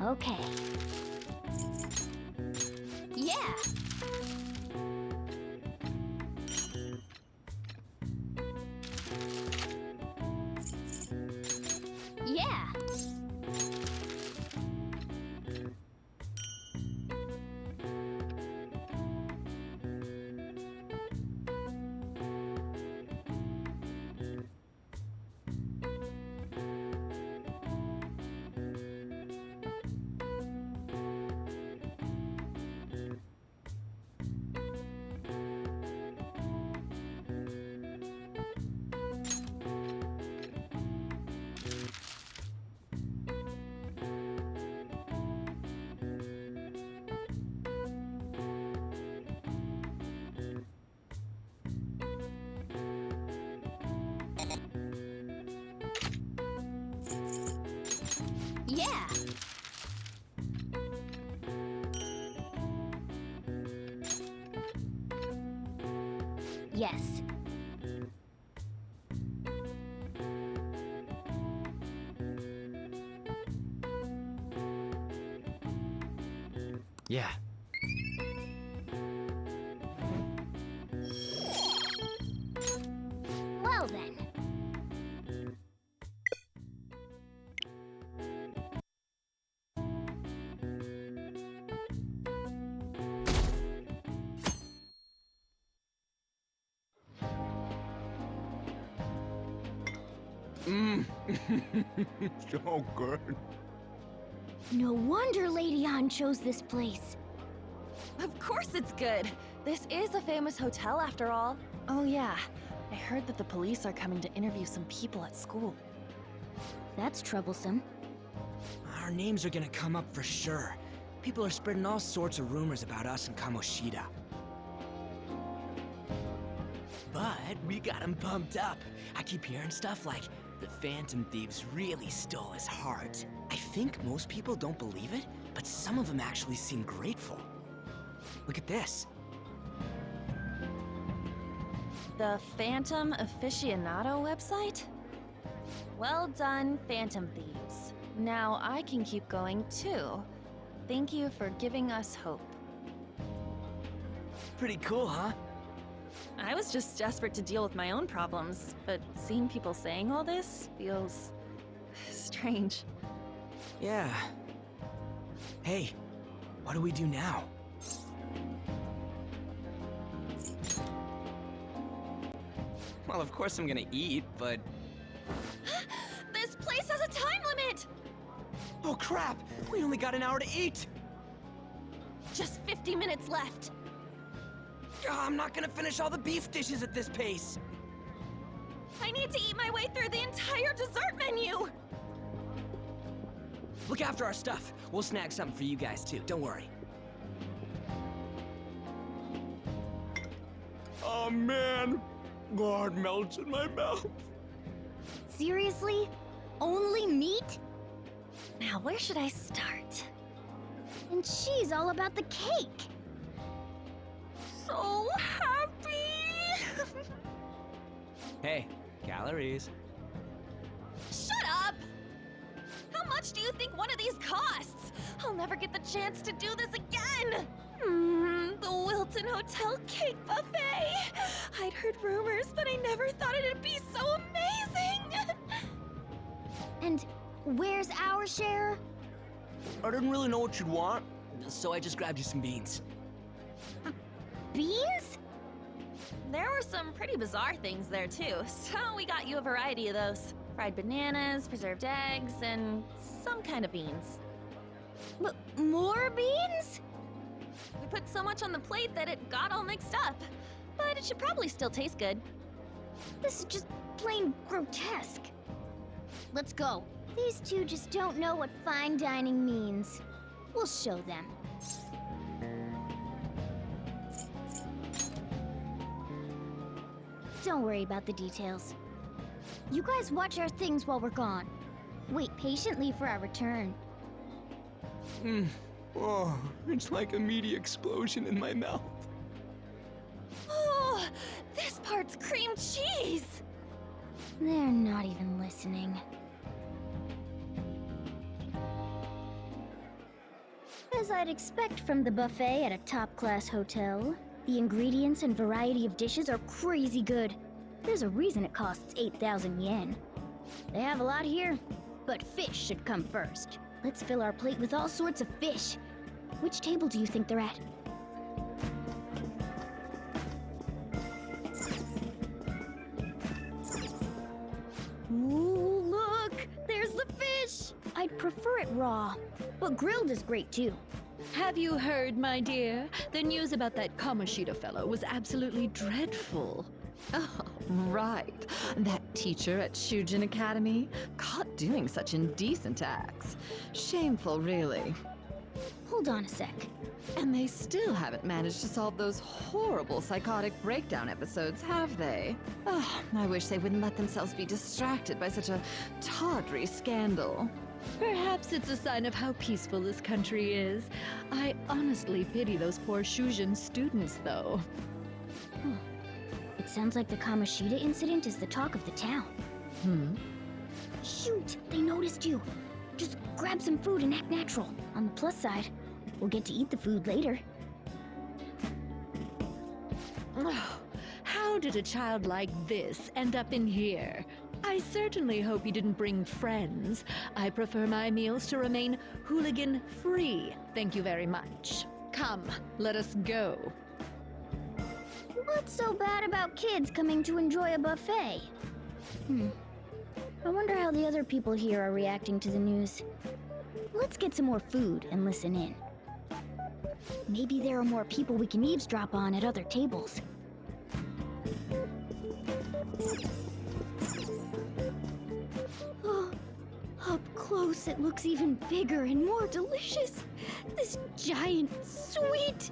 Okay. Yeah! Yeah! Yeah! Yes. Yeah. Well then. So good. No wonder Lady Ann chose this place. Of course it's good. This is a famous hotel after all. Oh yeah, I heard that the police are coming to interview some people at school. That's troublesome. Our names are gonna come up for sure. People are spreading all sorts of rumors about us and Kamoshida. But we got him pumped up. I keep hearing stuff like, the Phantom Thieves really stole his heart. I think most people don't believe it, but some of them actually seem grateful. Look at this. The Phantom Aficionado website? Well done, Phantom Thieves. Now I can keep going too. Thank you for giving us hope. Pretty cool, huh? I was just desperate to deal with my own problems, but seeing people saying all this feels strange. Yeah. Hey, what do we do now? Well, of course I'm gonna eat, but... This place has a time limit! Oh crap! We only got an hour to eat! Just 50 minutes left. I'm not gonna finish all the beef dishes at this pace! I need to eat my way through the entire dessert menu! Look after our stuff. We'll snag something for you guys too, don't worry. Oh man, God melts in my mouth. Seriously? Only meat? Now, where should I start? And she's all about the cake. So happy! Hey, calories. Shut up! How much do you think one of these costs? I'll never get the chance to do this again! The Wilton Hotel Cake Buffet! I'd heard rumors, but I never thought it'd be so amazing! And where's our share? I didn't really know what you'd want, so I just grabbed you some beans. Beans? There were some pretty bizarre things there too, so we got you a variety of those. Fried bananas, preserved eggs, and some kind of beans. More beans? We put so much on the plate that it got all mixed up. But it should probably still taste good. This is just plain grotesque. Let's go. These two just don't know what fine dining means. We'll show them. Don't worry about the details. You guys watch our things while we're gone. Wait patiently for our return. Oh, it's like a meaty explosion in my mouth. Oh, this part's cream cheese! They're not even listening. As I'd expect from the buffet at a top-class hotel, the ingredients and variety of dishes are crazy good. There's a reason it costs 8,000 yen. They have a lot here, but fish should come first. Let's fill our plate with all sorts of fish. Which table do you think they're at? Ooh, look! There's the fish! I'd prefer it raw, but grilled is great too. Have you heard, my dear? The news about that Kamoshida fellow was absolutely dreadful. Oh, right. That teacher at Shujin Academy, caught doing such indecent acts. Shameful, really. Hold on a sec. And they still haven't managed to solve those horrible psychotic breakdown episodes, have they? Oh, I wish they wouldn't let themselves be distracted by such a tawdry scandal. Perhaps it's a sign of how peaceful this country is. I honestly pity those poor Shujin students, though. It sounds like the Kamoshida incident is the talk of the town. Shoot, they noticed you. Just grab some food and act natural. On the plus side, we'll get to eat the food later. Oh, how did a child like this end up in here? I certainly hope he didn't bring friends. I prefer my meals to remain hooligan-free. Thank you very much. Come, let us go. What's so bad about kids coming to enjoy a buffet? I wonder how the other people here are reacting to the news. Let's get some more food and listen in. Maybe there are more people we can eavesdrop on at other tables. Oh, up close it looks even bigger and more delicious. This giant sweet...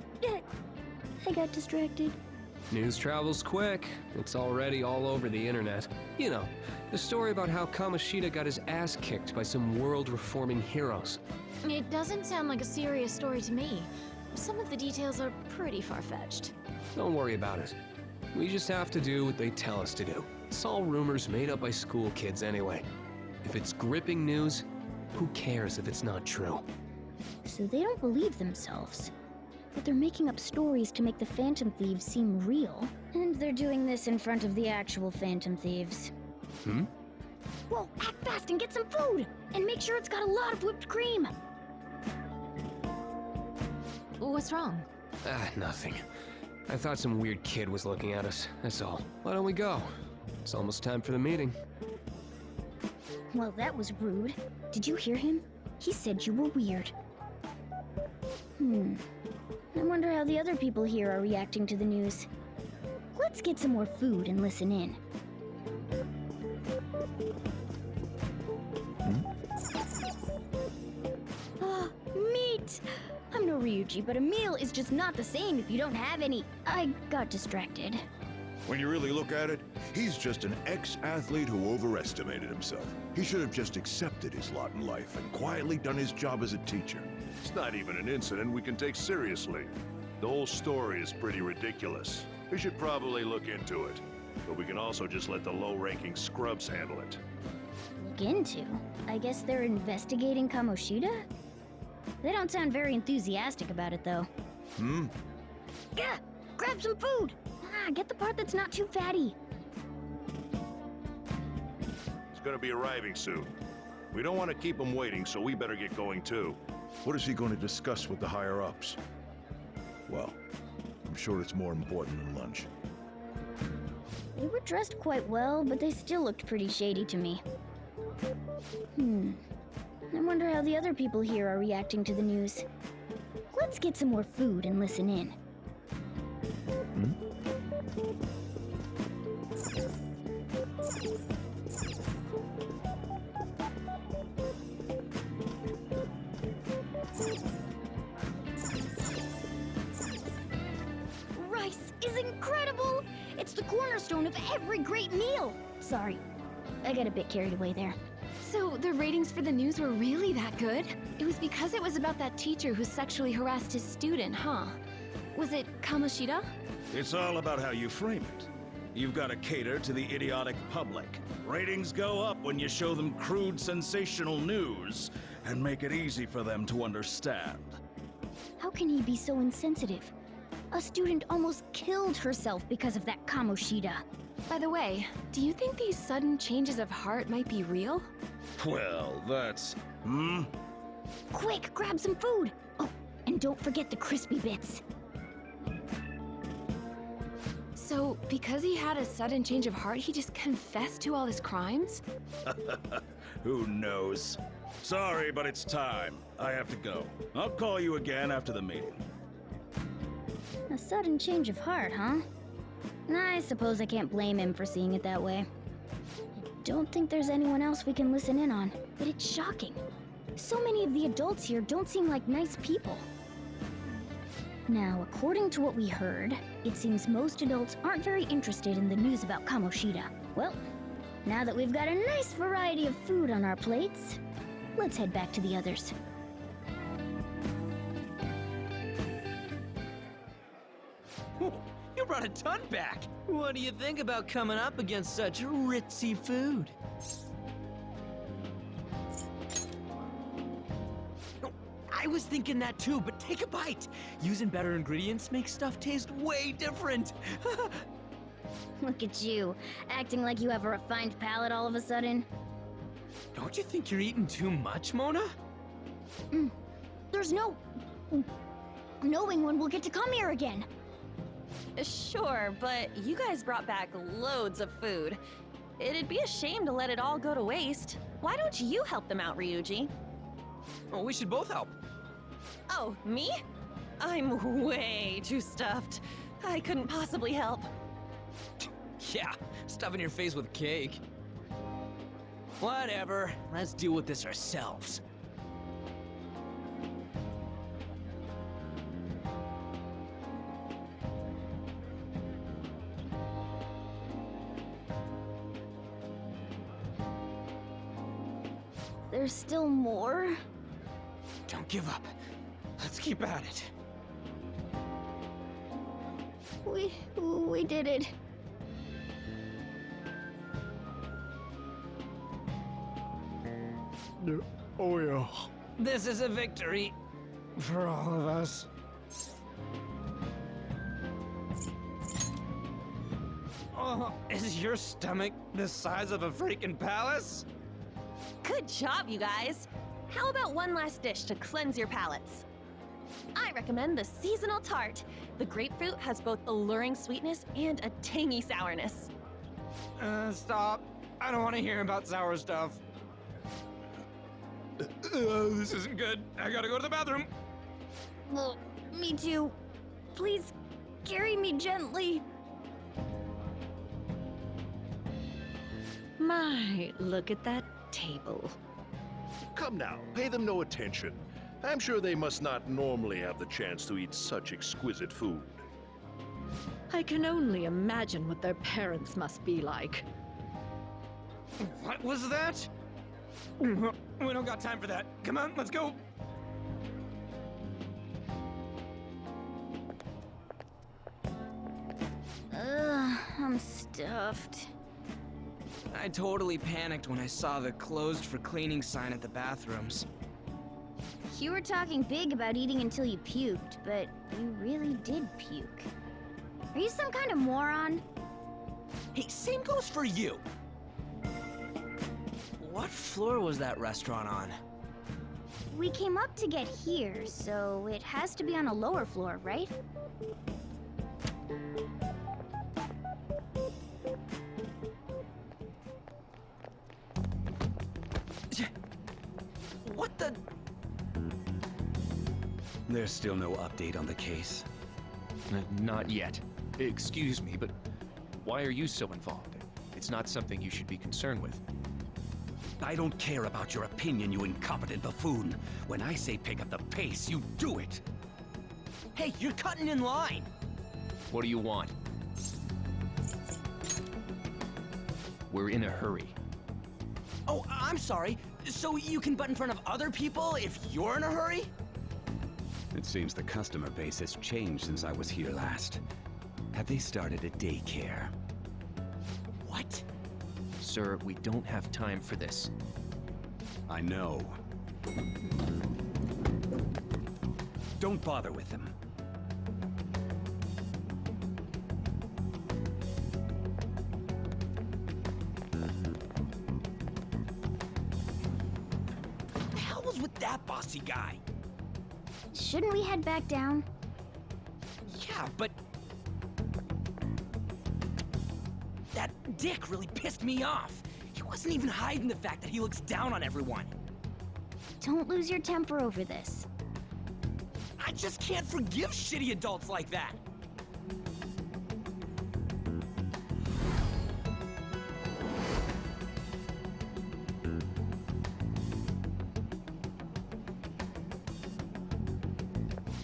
I got distracted. News travels quick. It's already all over the internet. You know, the story about how Kamoshida got his ass kicked by some world-reforming heroes. It doesn't sound like a serious story to me. Some of the details are pretty far-fetched. Don't worry about it. We just have to do what they tell us to do. It's all rumors made up by school kids anyway. If it's gripping news, who cares if it's not true? So they don't believe themselves. But they're making up stories to make the Phantom Thieves seem real. And they're doing this in front of the actual Phantom Thieves. Whoa, act fast and get some food! And make sure it's got a lot of whipped cream! What's wrong? Nothing. I thought some weird kid was looking at us, that's all. Why don't we go? It's almost time for the meeting. Well, that was rude. Did you hear him? He said you were weird. I wonder how the other people here are reacting to the news. Let's get some more food and listen in. Ah, meat! I'm no Ryuji, but a meal is just not the same if you don't have any. I got distracted. When you really look at it, he's just an ex-athlete who overestimated himself. He should have just accepted his lot in life and quietly done his job as a teacher. It's not even an incident we can take seriously. The whole story is pretty ridiculous. We should probably look into it. But we can also just let the low-ranking scrubs handle it. Look into? I guess they're investigating Kamoshida? They don't sound very enthusiastic about it, though. Gah! Grab some food! Get the part that's not too fatty. He's gonna be arriving soon. We don't want to keep him waiting, so we better get going too. What is he going to discuss with the higher-ups? Well, I'm sure it's more important than lunch. They were dressed quite well, but they still looked pretty shady to me. I wonder how the other people here are reacting to the news. Let's get some more food and listen in. Rice is incredible! It's the cornerstone of every great meal! Sorry, I got a bit carried away there. So the ratings for the news were really that good? It was because it was about that teacher who sexually harassed his student, huh? Was it Kamoshida? It's all about how you frame it. You've got to cater to the idiotic public. Ratings go up when you show them crude, sensational news and make it easy for them to understand. How can he be so insensitive? A student almost killed herself because of that Kamoshida. By the way, do you think these sudden changes of heart might be real? Well, that's... Quick, grab some food! Oh, and don't forget the crispy bits. So, because he had a sudden change of heart, he just confessed to all his crimes? Who knows? Sorry, but it's time. I have to go. I'll call you again after the meeting. A sudden change of heart, huh? I suppose I can't blame him for seeing it that way. Don't think there's anyone else we can listen in on, but it's shocking. So many of the adults here don't seem like nice people. Now, according to what we heard, it seems most adults aren't very interested in the news about Kamoshida. Well, now that we've got a nice variety of food on our plates, let's head back to the others. You brought a ton back! What do you think about coming up against such ritzy food? I was thinking that too, but take a bite. Using better ingredients makes stuff taste way different. Look at you, acting like you have a refined palate all of a sudden. Don't you think you're eating too much, Mona? There's no knowing when we'll get to come here again. Sure, but you guys brought back loads of food. It'd be a shame to let it all go to waste. Why don't you help them out, Ryuji? Oh, we should both help. Oh, me? I'm way too stuffed. I couldn't possibly help. Yeah, stuffing your face with cake. Whatever, let's deal with this ourselves. There's still more? Don't give up. Let's keep at it. We did it. Oh, yeah. This is a victory for all of us. Oh, is your stomach the size of a freaking palace? Good job, you guys. How about one last dish to cleanse your palates? I recommend the seasonal tart. The grapefruit has both alluring sweetness and a tangy sourness. Stop. I don't want to hear about sour stuff. This isn't good. I gotta go to the bathroom. Well, me too. Please, carry me gently. My, look at that table. Come now, pay them no attention. I'm sure they must not normally have the chance to eat such exquisite food. I can only imagine what their parents must be like. What was that? We don't got time for that. Come on, let's go. I'm stuffed. I totally panicked when I saw the closed for cleaning sign at the bathrooms. You were talking big about eating until you puked, but you really did puke. Are you some kind of moron? Hey, same goes for you. What floor was that restaurant on? We came up to get here, so it has to be on a lower floor, right? What the? There's still no update on the case. Not yet. Excuse me, but why are you so involved? It's not something you should be concerned with. I don't care about your opinion, you incompetent buffoon. When I say pick up the pace, you do it. Hey, you're cutting in line. What do you want? We're in a hurry. Oh, I'm sorry. So you can butt in front of other people if you're in a hurry? It seems the customer base has changed since I was here last. Have they started a daycare? What? Sir, we don't have time for this. I know. Don't bother with them. What the hell was with that bossy guy? Shouldn't we head back down? Yeah, but... that dick really pissed me off. He wasn't even hiding the fact that he looks down on everyone. Don't lose your temper over this. I just can't forgive shitty adults like that.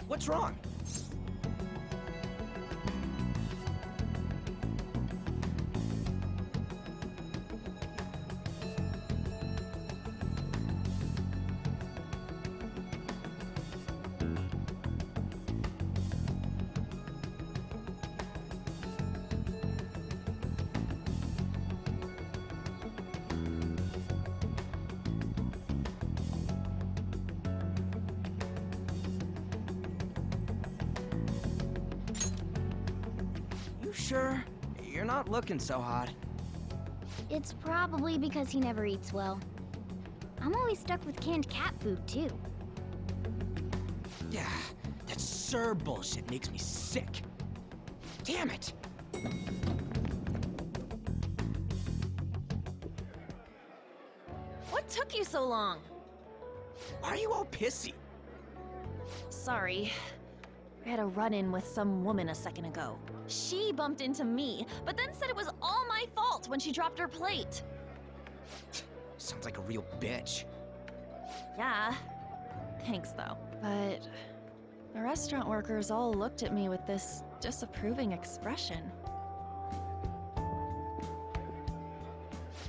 What's wrong? You sure? You're not looking so hot. It's probably because he never eats well. I'm always stuck with canned cat food, too. Yeah, that Sir bullshit makes me sick. Damn it! What took you so long? Why are you all pissy? Sorry. I had a run-in with some woman a second ago. She bumped into me, but then said it was all my fault when she dropped her plate. Sounds like a real bitch. Yeah. Thanks, though. But the restaurant workers all looked at me with this disapproving expression.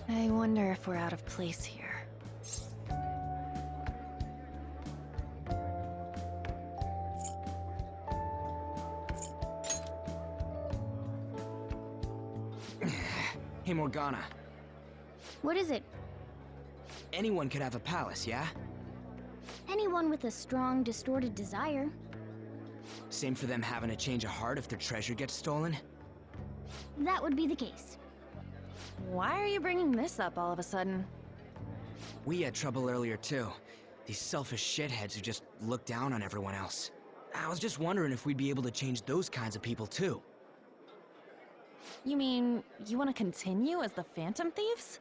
I wonder if we're out of place here. Hey, Morgana. What is it? Anyone could have a palace, yeah? Anyone with a strong, distorted desire. Same for them having a change of heart if their treasure gets stolen? That would be the case. Why are you bringing this up all of a sudden? We had trouble earlier, too. These selfish shitheads who just look down on everyone else. I was just wondering if we'd be able to change those kinds of people, too. You mean, you want to continue as the Phantom Thieves?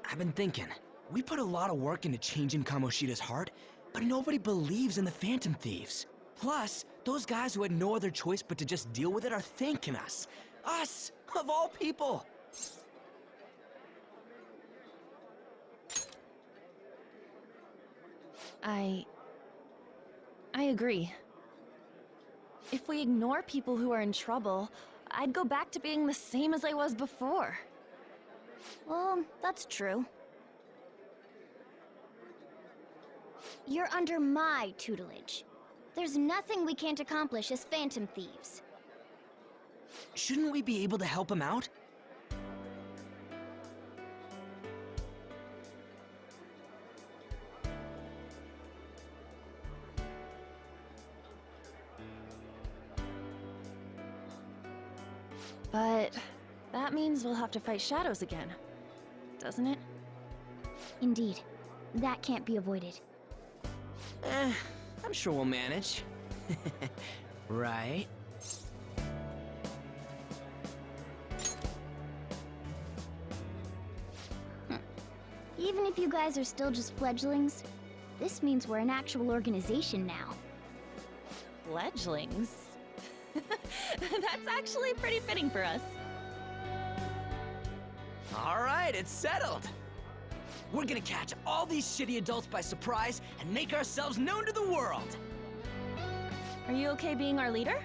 I've been thinking. We put a lot of work into changing Kamoshida's heart, but nobody believes in the Phantom Thieves. Plus, those guys who had no other choice but to just deal with it are thanking us. Us, of all people! I agree. If we ignore people who are in trouble, I'd go back to being the same as I was before. Well, that's true. You're under my tutelage. There's nothing we can't accomplish as Phantom Thieves. Shouldn't we be able to help him out? But that means we'll have to fight shadows again, doesn't it? Indeed. That can't be avoided. I'm sure we'll manage. Right? Even if you guys are still just fledglings, this means we're an actual organization now. Fledglings? That's actually pretty fitting for us. All right, it's settled. We're gonna catch all these shitty adults by surprise and make ourselves known to the world. Are you okay being our leader?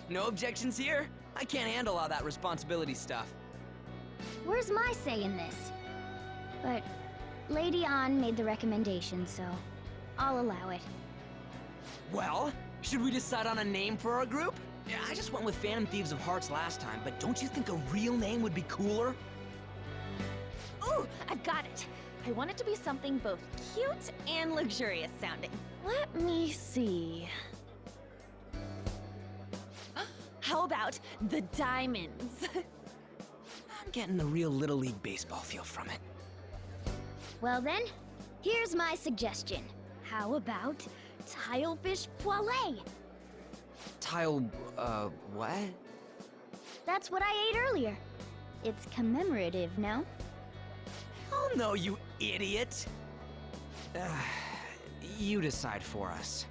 No objections here? I can't handle all that responsibility stuff. Where's my say in this? But Lady An made the recommendation, so I'll allow it. Well, should we decide on a name for our group? Yeah, I just went with Phantom Thieves of Hearts last time, but don't you think a real name would be cooler? Ooh, I've got it. I want it to be something both cute and luxurious sounding. Let me see. How about the diamonds? I'm getting the real Little League Baseball feel from it. Well then, here's my suggestion. How about Tilefish Poêlée? What? That's what I ate earlier. It's commemorative, no? Oh no, you idiot! You decide for us.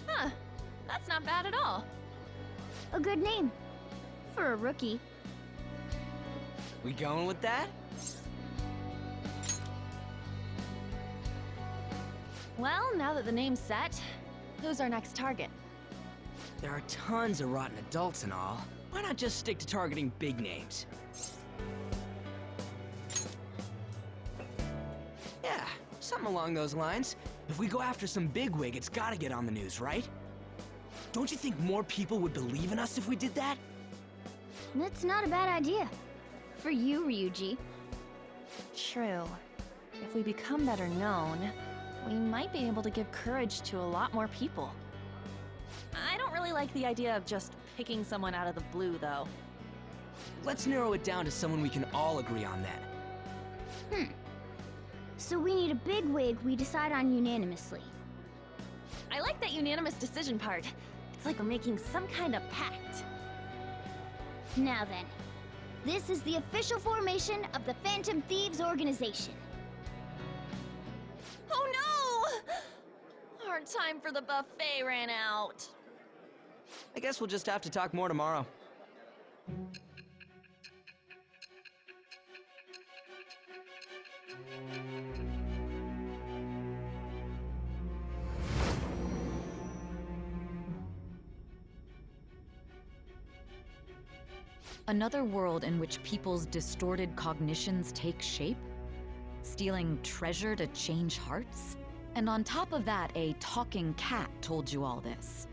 Huh, that's not bad at all. A good name. For a rookie. We going with that? Well, now that the name's set, who's our next target? There are tons of rotten adults and all. Why not just stick to targeting big names? Yeah, something along those lines. If we go after some bigwig, it's gotta get on the news, right? Don't you think more people would believe in us if we did that? That's not a bad idea. For you, Ryuji. True. If we become better known, we might be able to give courage to a lot more people. I don't really like the idea of just picking someone out of the blue, though. Let's narrow it down to someone we can all agree on then. So we need a bigwig we decide on unanimously. I like that unanimous decision part. It's like we're making some kind of pact. Now then, this is the official formation of the Phantom Thieves organization. Oh no! Our time for the buffet ran out. I guess we'll just have to talk more tomorrow. Another world in which people's distorted cognitions take shape? Stealing treasure to change hearts? And on top of that, a talking cat told you all this.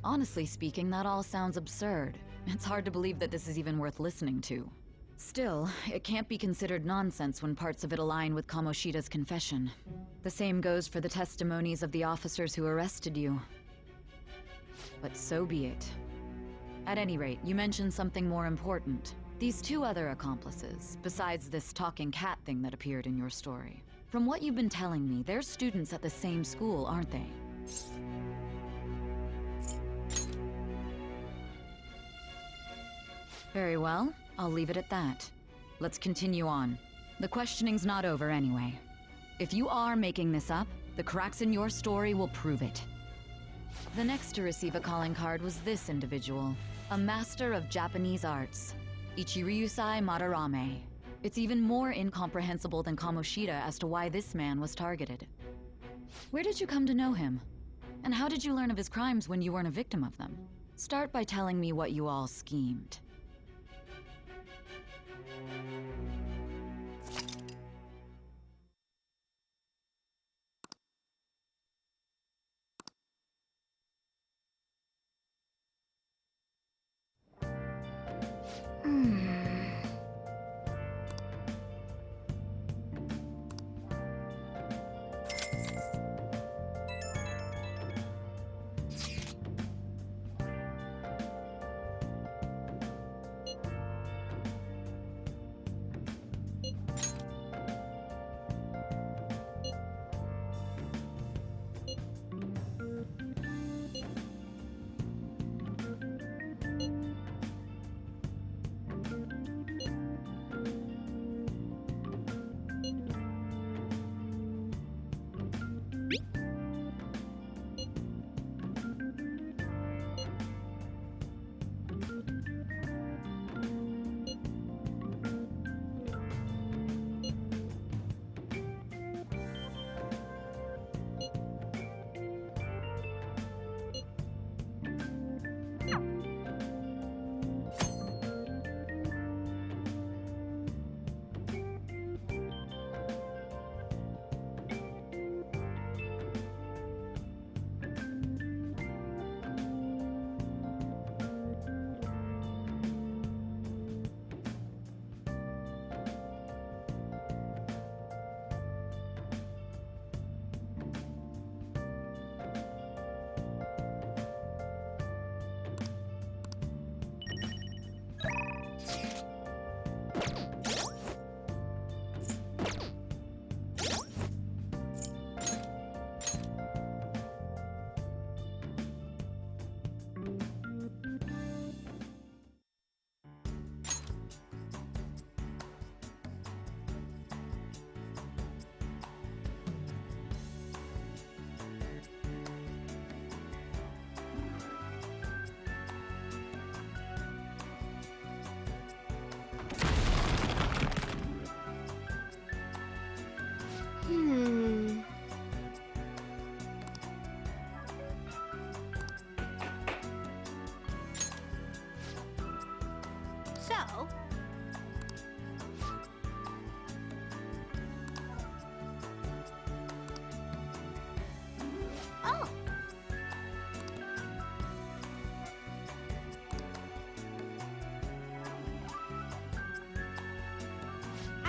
Honestly speaking, that all sounds absurd. It's hard to believe that this is even worth listening to. Still, it can't be considered nonsense when parts of it align with Kamoshida's confession. The same goes for the testimonies of the officers who arrested you. But so be it. At any rate, you mentioned something more important. These two other accomplices, besides this talking cat thing that appeared in your story. From what you've been telling me, they're students at the same school, aren't they? Very well. I'll leave it at that. Let's continue on. The questioning's not over anyway. If you are making this up, the cracks in your story will prove it. The next to receive a calling card was this individual, a master of Japanese arts, Ichiryusai Madarame. It's even more incomprehensible than Kamoshida as to why this man was targeted. Where did you come to know him? And how did you learn of his crimes when you weren't a victim of them? Start by telling me what you all schemed.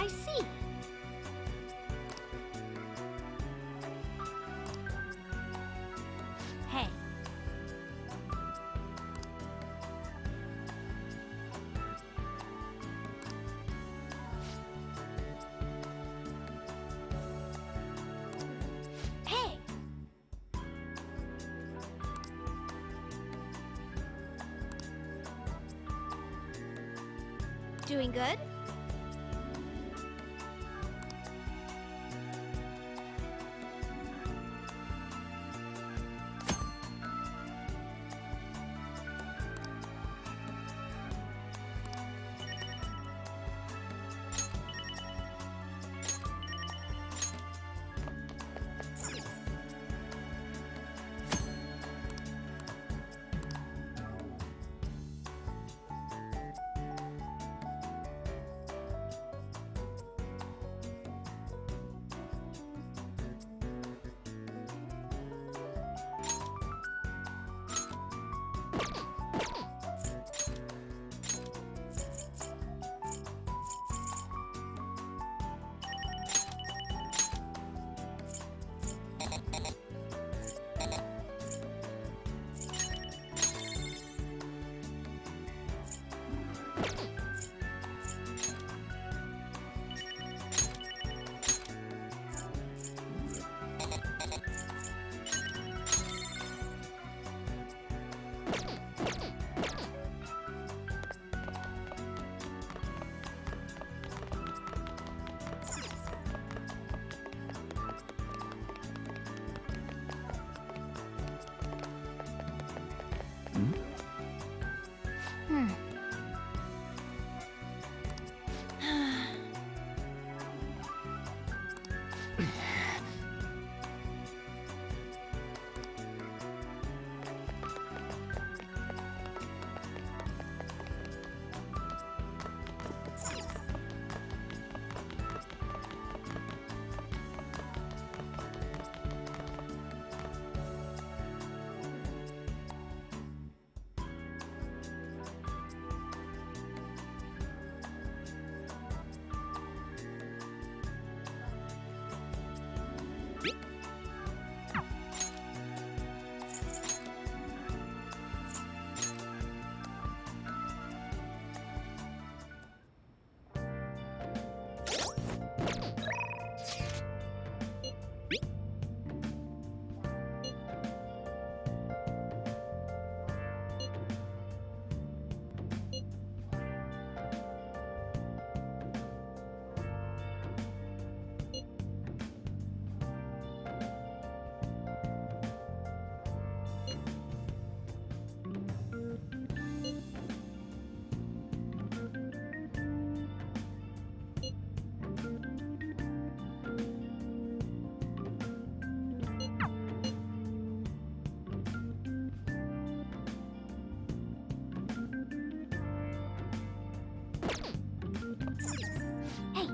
I see. Hey. Hey. Doing good?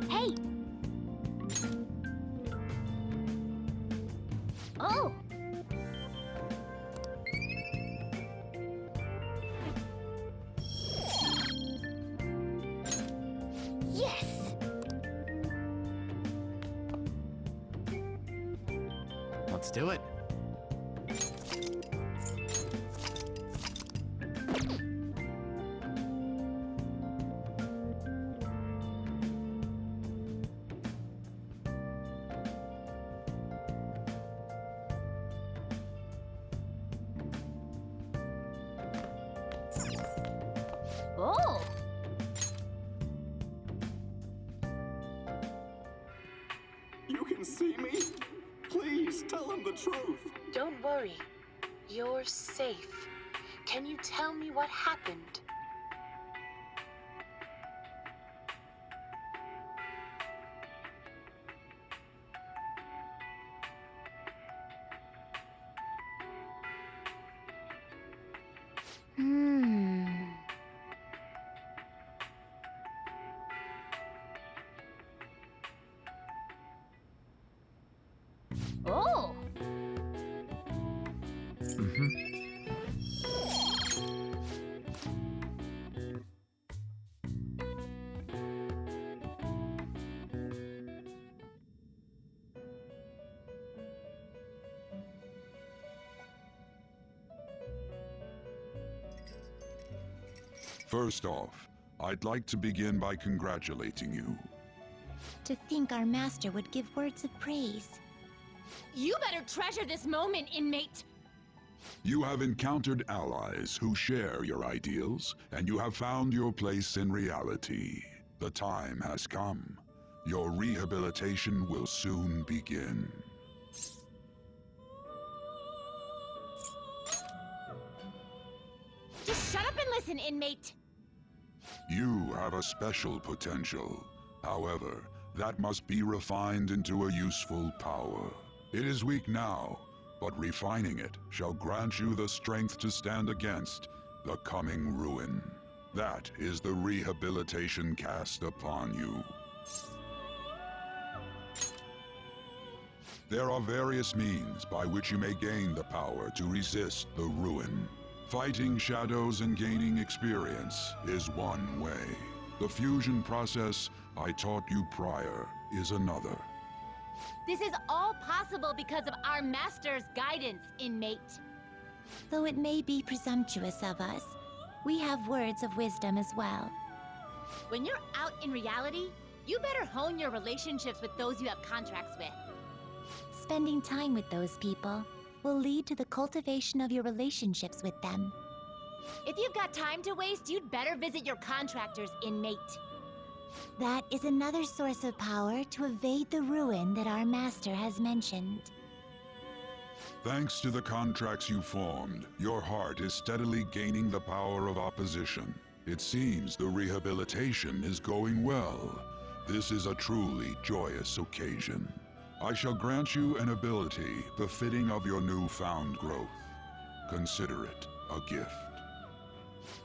Hey! Oh! Yes! Let's do it. Oh! You can see me? Please tell him the truth. Don't worry. You're safe. Can you tell me what happened? Oh! First off, I'd like to begin by congratulating you. To think our master would give words of praise. You better treasure this moment, inmate! You have encountered allies who share your ideals, and you have found your place in reality. The time has come. Your rehabilitation will soon begin. Just shut up and listen, inmate! You have a special potential. However, that must be refined into a useful power. It is weak now, but refining it shall grant you the strength to stand against the coming ruin. That is the rehabilitation cast upon you. There are various means by which you may gain the power to resist the ruin. Fighting shadows and gaining experience is one way. The fusion process I taught you prior is another. This is all possible because of our master's guidance, inmate. Though it may be presumptuous of us, we have words of wisdom as well. When you're out in reality, you better hone your relationships with those you have contracts with. Spending time with those people will lead to the cultivation of your relationships with them. If you've got time to waste, you'd better visit your contractors, inmate. That is another source of power to evade the ruin that our master has mentioned. Thanks to the contracts you formed, your heart is steadily gaining the power of opposition. It seems the rehabilitation is going well. This is a truly joyous occasion. I shall grant you an ability befitting of your newfound growth. Consider it a gift.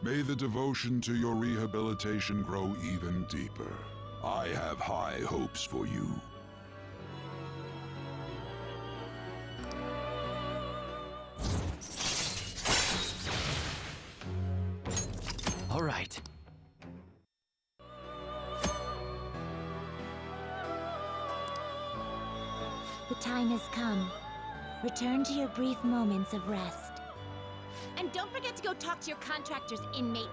May the devotion to your rehabilitation grow even deeper. I have high hopes for you. All right. The time has come. Return to your brief moments of rest. And don't forget to go talk to your contractors, inmate.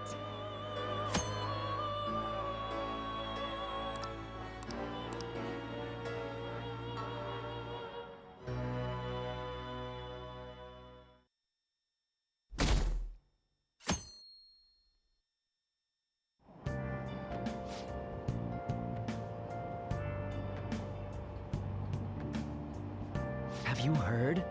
Have you heard?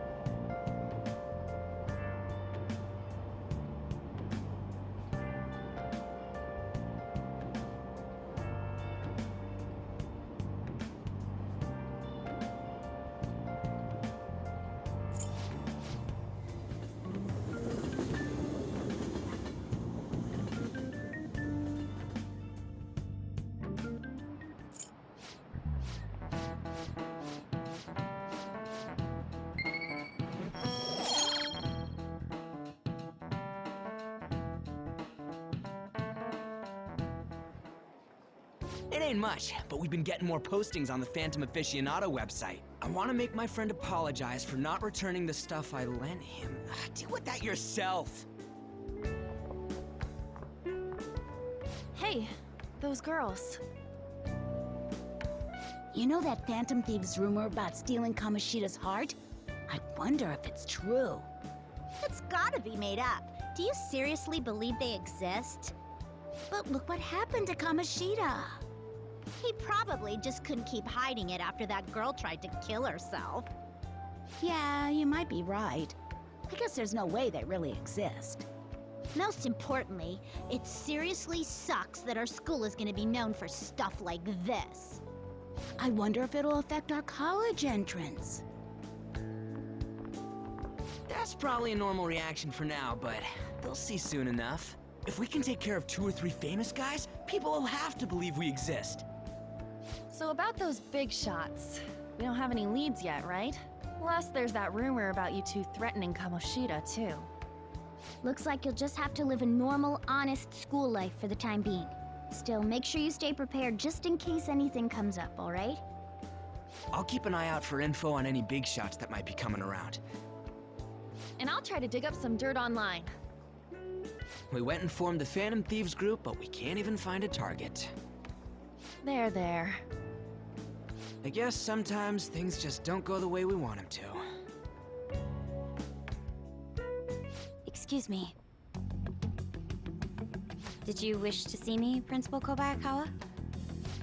It ain't much, but we've been getting more postings on the Phantom Aficionado website. I want to make my friend apologize for not returning the stuff I lent him. Deal with that yourself. Hey, those girls. You know that Phantom Thieves rumor about stealing Kamoshida's heart? I wonder if it's true. It's gotta be made up. Do you seriously believe they exist? But look what happened to Kamoshida. He probably just couldn't keep hiding it after that girl tried to kill herself. Yeah, you might be right. I guess there's no way they really exist. Most importantly, it seriously sucks that our school is gonna be known for stuff like this. I wonder if it'll affect our college entrance. That's probably a normal reaction for now, but they'll see soon enough. If we can take care of 2 or 3 famous guys, people will have to believe we exist. So about those big shots, we don't have any leads yet, right? Plus, there's that rumor about you two threatening Kamoshida, too. Looks like you'll just have to live a normal, honest school life for the time being. Still, make sure you stay prepared just in case anything comes up, alright? I'll keep an eye out for info on any big shots that might be coming around. And I'll try to dig up some dirt online. We went and formed the Phantom Thieves group, but we can't even find a target. There. I guess sometimes things just don't go the way we want them to. Excuse me. Did you wish to see me, Principal Kobayakawa?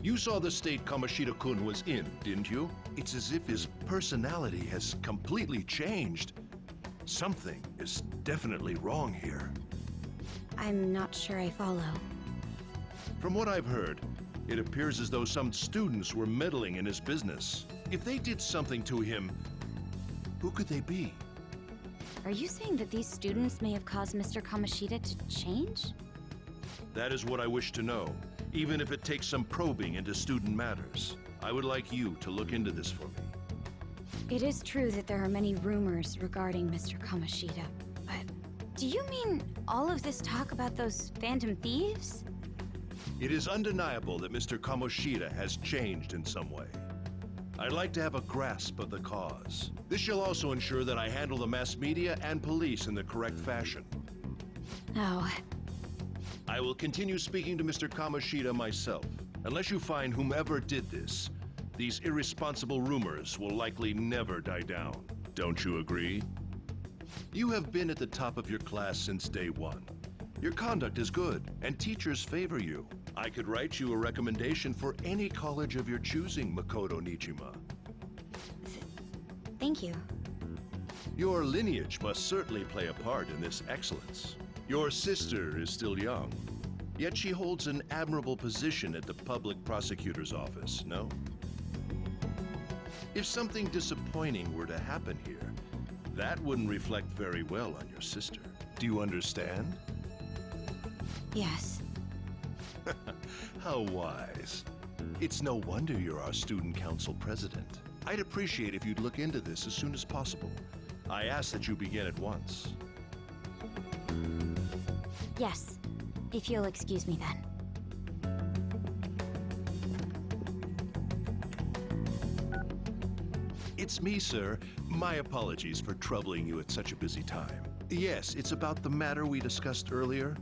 You saw the state Kamoshida-kun was in, didn't you? It's as if his personality has completely changed. Something is definitely wrong here. I'm not sure I follow. From what I've heard, it appears as though some students were meddling in his business. If they did something to him, who could they be? Are you saying that these students may have caused Mr. Kamoshida to change? That is what I wish to know, even if it takes some probing into student matters. I would like you to look into this for me. It is true that there are many rumors regarding Mr. Kamoshida, but do you mean all of this talk about those Phantom Thieves? It is undeniable that Mr. Kamoshida has changed in some way. I'd like to have a grasp of the cause. This shall also ensure that I handle the mass media and police in the correct fashion. Oh, I will continue speaking to Mr. Kamoshida myself. Unless you find whomever did this, these irresponsible rumors will likely never die down. Don't you agree? You have been at the top of your class since day one. Your conduct is good, and teachers favor you. I could write you a recommendation for any college of your choosing, Makoto Nijima. thank you. Your lineage must certainly play a part in this excellence. Your sister is still young, yet she holds an admirable position at the public prosecutor's office, no? If something disappointing were to happen here, that wouldn't reflect very well on your sister. Do you understand? Yes. How wise. It's no wonder you're our student council president. I'd appreciate if you'd look into this as soon as possible. I ask that you begin at once. Yes. If you'll excuse me then. It's me, sir. My apologies for troubling you at such a busy time. Yes, it's about the matter we discussed earlier.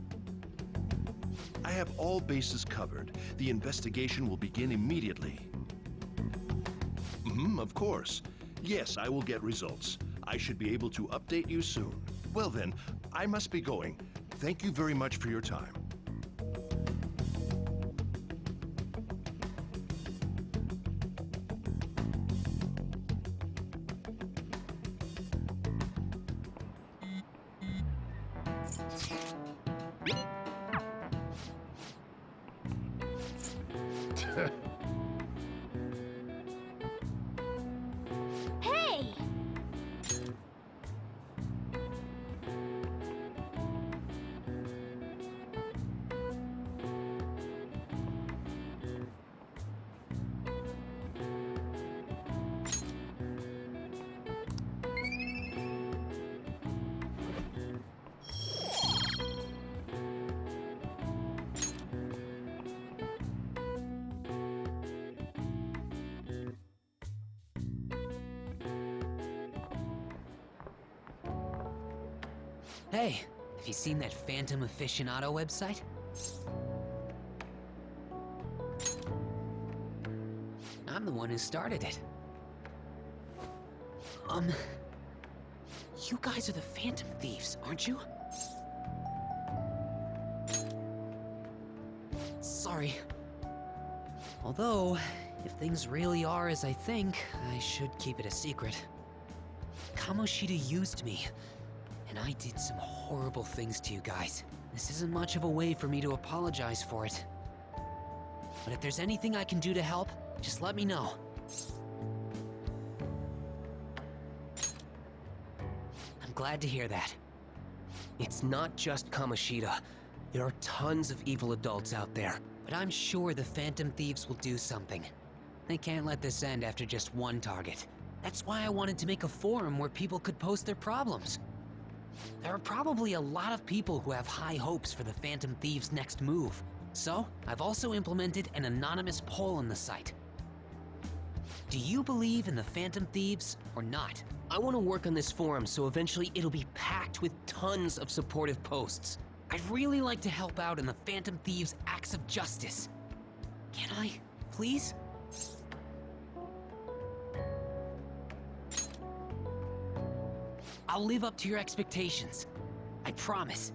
I have all bases covered. The investigation will begin immediately. Of course. Yes, I will get results. I should be able to update you soon. Well then, I must be going. Thank you very much for your time. Hey! Hey, have you seen that Phantom Aficionado website? I'm the one who started it. You guys are the Phantom Thieves, aren't you? Sorry. Although, if things really are as I think, I should keep it a secret. Kamoshida used me, and I did some horrible things to you guys. This isn't much of a way for me to apologize for it. But if there's anything I can do to help, just let me know. I'm glad to hear that. It's not just Kamoshida. There are tons of evil adults out there. But I'm sure the Phantom Thieves will do something. They can't let this end after just one target. That's why I wanted to make a forum where people could post their problems. There are probably a lot of people who have high hopes for the Phantom Thieves' next move. So, I've also implemented an anonymous poll on the site. Do you believe in the Phantom Thieves or not? I want to work on this forum so eventually it'll be packed with tons of supportive posts. I'd really like to help out in the Phantom Thieves' acts of justice. Can I, please? I'll live up to your expectations. I promise.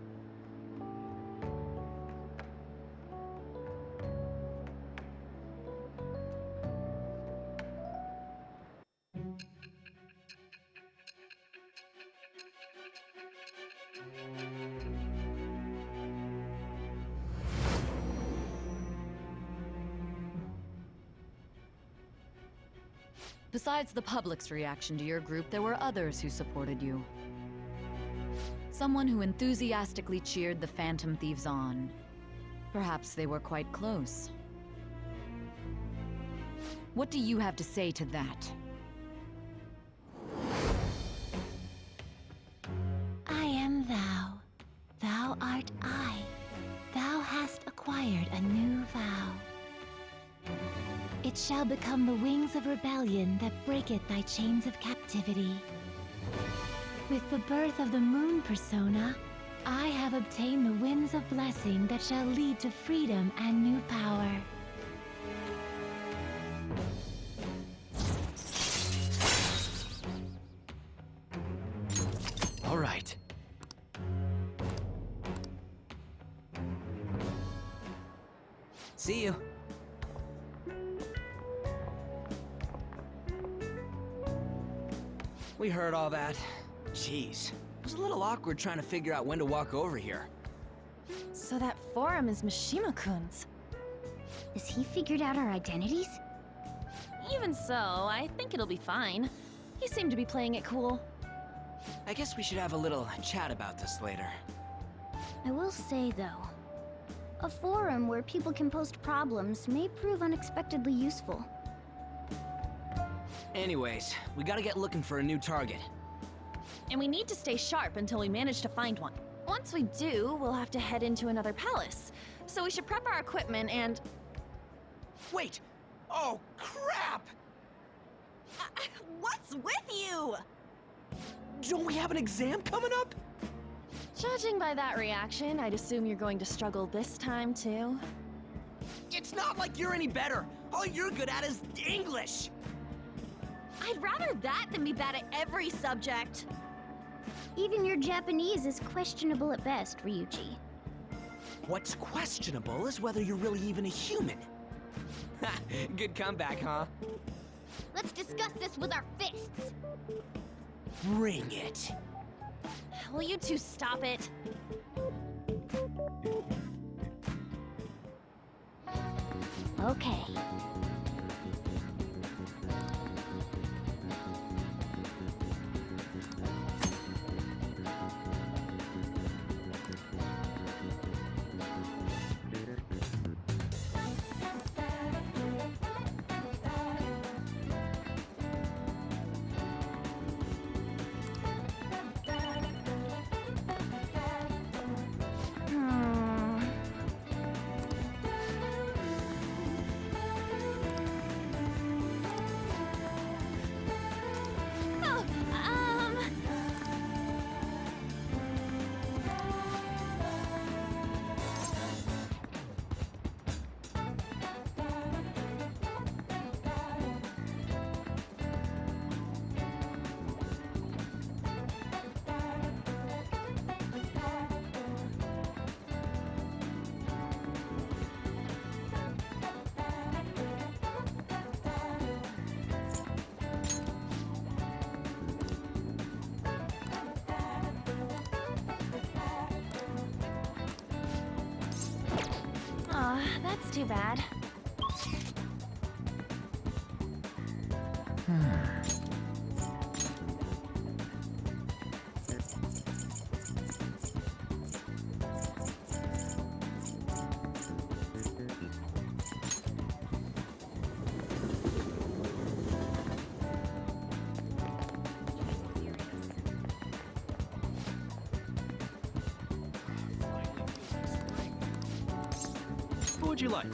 Besides the public's reaction to your group, there were others who supported you. Someone who enthusiastically cheered the Phantom Thieves on. Perhaps they were quite close. What do you have to say to that? I am thou. Thou art I. Thou hast acquired a new vow. It shall become the wings of rebellion that breaketh thy chains of captivity. With the birth of the moon persona, I have obtained the winds of blessing that shall lead to freedom and new power. All right. See you. We heard all that. Jeez. It was a little awkward trying to figure out when to walk over here. So that forum is Mishima-kun's. Has he figured out our identities? Even so, I think it'll be fine. He seemed to be playing it cool. I guess we should have a little chat about this later. I will say, though, a forum where people can post problems may prove unexpectedly useful. Anyways, we gotta get looking for a new target. And we need to stay sharp until we manage to find one. Once we do, we'll have to head into another palace. So we should prep our equipment and... Wait! Oh, crap! What's with you? Don't we have an exam coming up? Judging by that reaction, I'd assume you're going to struggle this time, too. It's not like you're any better. All you're good at is English. I'd rather that than be bad at every subject. Even your Japanese is questionable at best, Ryuji. What's questionable is whether you're really even a human. Ha! Good comeback, huh? Let's discuss this with our fists! Bring it. Will you two stop it? Okay. That's too bad. What would you like?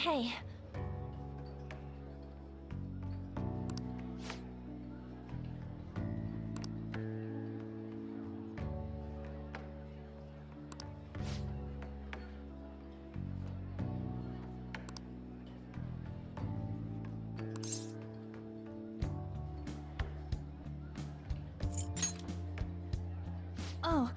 Hey. Oh.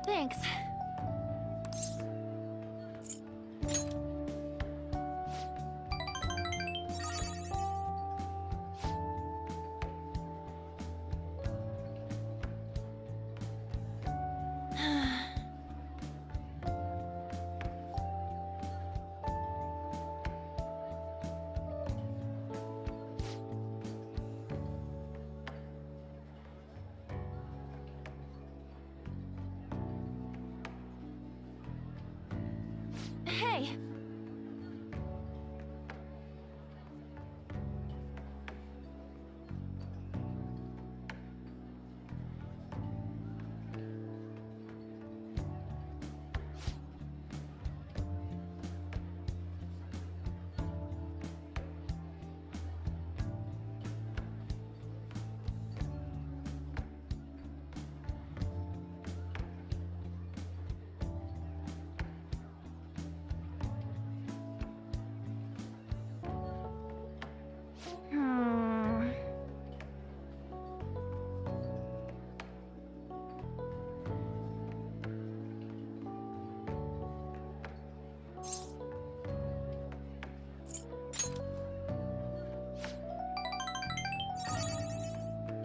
Thanks. Hey.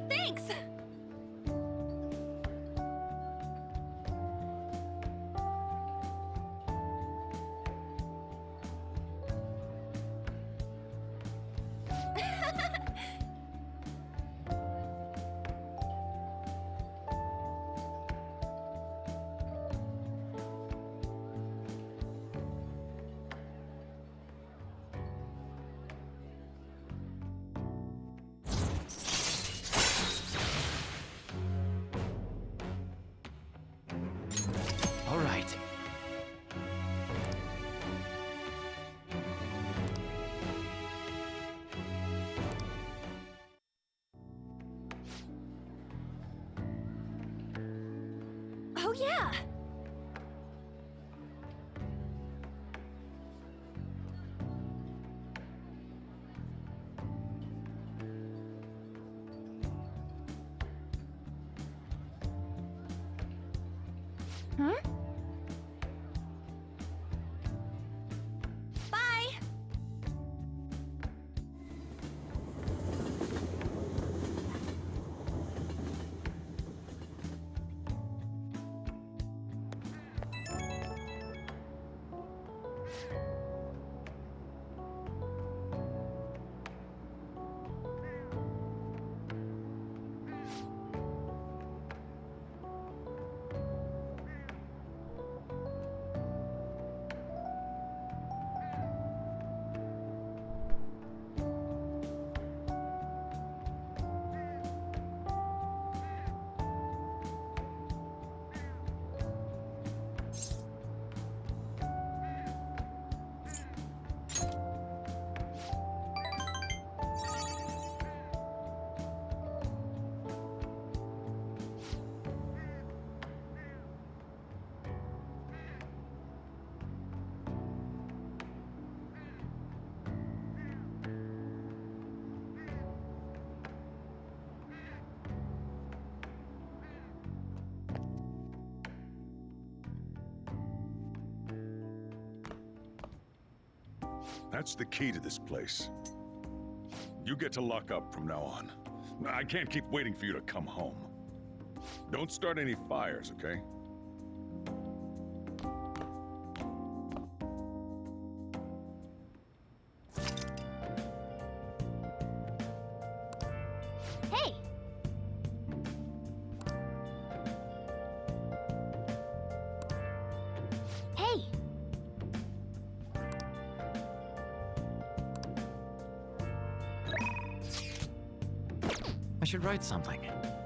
Thanks! All right. Oh yeah! Huh? Bye! That's the key to this place. You get to lock up from now on. I can't keep waiting for you to come home. Don't start any fires, okay? should write something.